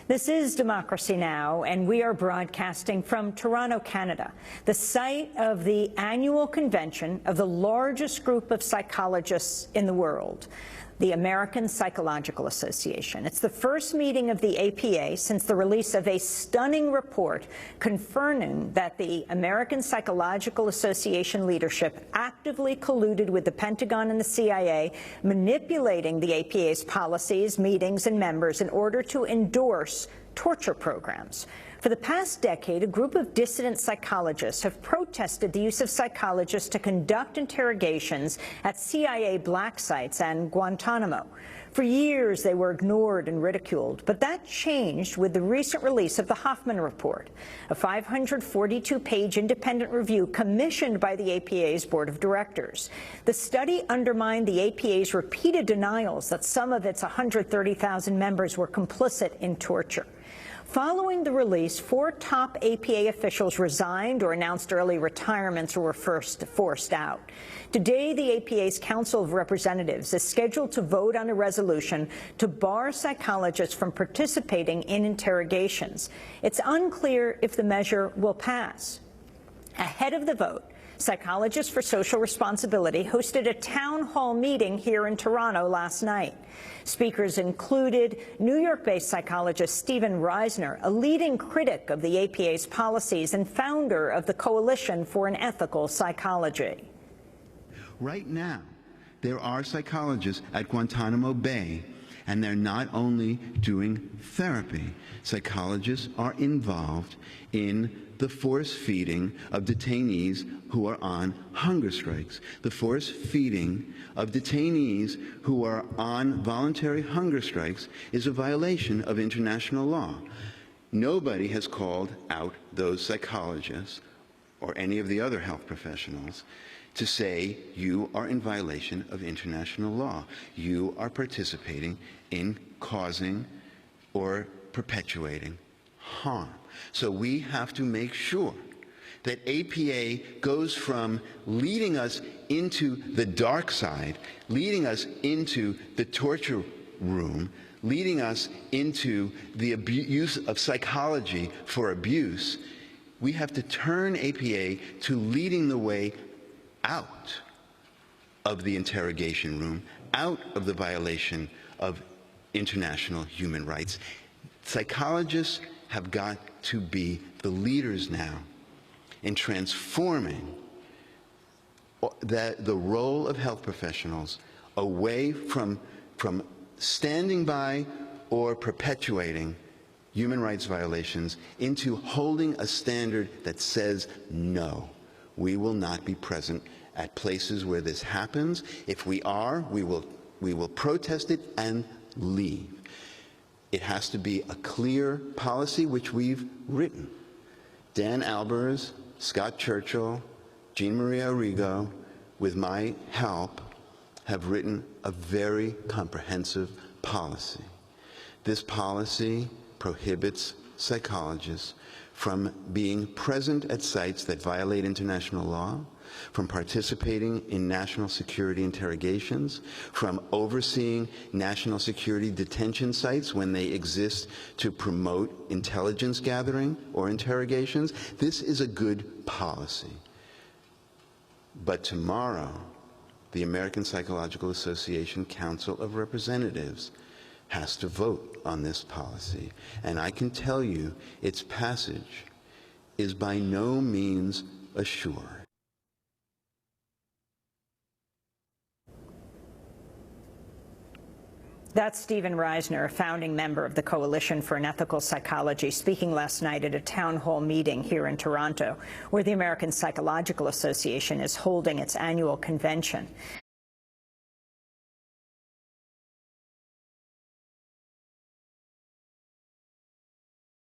This is Democracy Now!, and we are broadcasting from Toronto, Canada, the site of the annual convention of the largest group of psychologists in the world, the American Psychological Association. It's the first meeting of the APA since the release of a stunning report confirming that the American Psychological Association leadership actively colluded with the Pentagon and the CIA, manipulating the APA's policies, meetings, and members in order to endorse torture programs. For the past decade, a group of dissident psychologists have protested the use of psychologists to conduct interrogations at CIA black sites and Guantanamo. For years, they were ignored and ridiculed, but that changed with the recent release of the Hoffman Report, a 542-page independent review commissioned by the APA's board of directors. The study undermined the APA's repeated denials that some of its 130,000 members were complicit in torture. Following the release, 4 top APA officials resigned or announced early retirements or were forced out. Today, the APA's Council of Representatives is scheduled to vote on a resolution to bar psychologists from participating in interrogations. It's unclear if the measure will pass. Ahead of the vote, Psychologists for Social Responsibility hosted a town hall meeting here in Toronto last night. Speakers included New York-based psychologist Stephen Reisner, a leading critic of the APA's policies and founder of the Coalition for an Ethical Psychology. Right now, there are psychologists at Guantanamo Bay, and they're not only doing therapy. Psychologists are involved in the force feeding of detainees who are on hunger strikes, the force feeding of detainees who are on voluntary hunger strikes is a violation of international law. Nobody has called out those psychologists or any of the other health professionals to say you are in violation of international law. You are participating in causing or perpetuating harm. So we have to make sure that APA goes from leading us into the dark side, leading us into the torture room, leading us into the use of psychology for abuse. We have to turn APA to leading the way out of the interrogation room, out of the violation of international human rights. Psychologists have got to be the leaders now in transforming the role of health professionals away from standing by or perpetuating human rights violations into holding a standard that says no. We will not be present at places where this happens. If we are, we will protest it and leave. It has to be a clear policy, which we've written. Dan Albers, Scott Churchill, Jean Maria Arrigo, with my help, have written a very comprehensive policy. This policy prohibits psychologists from being present at sites that violate international law, from participating in national security interrogations, from overseeing national security detention sites when they exist to promote intelligence gathering or interrogations. This is a good policy. But tomorrow, the American Psychological Association Council of Representatives has to vote on this policy. And I can tell you its passage is by no means assured. That's Stephen Reisner, a founding member of the Coalition for an Ethical Psychology, speaking last night at a town hall meeting here in Toronto, where the American Psychological Association is holding its annual convention.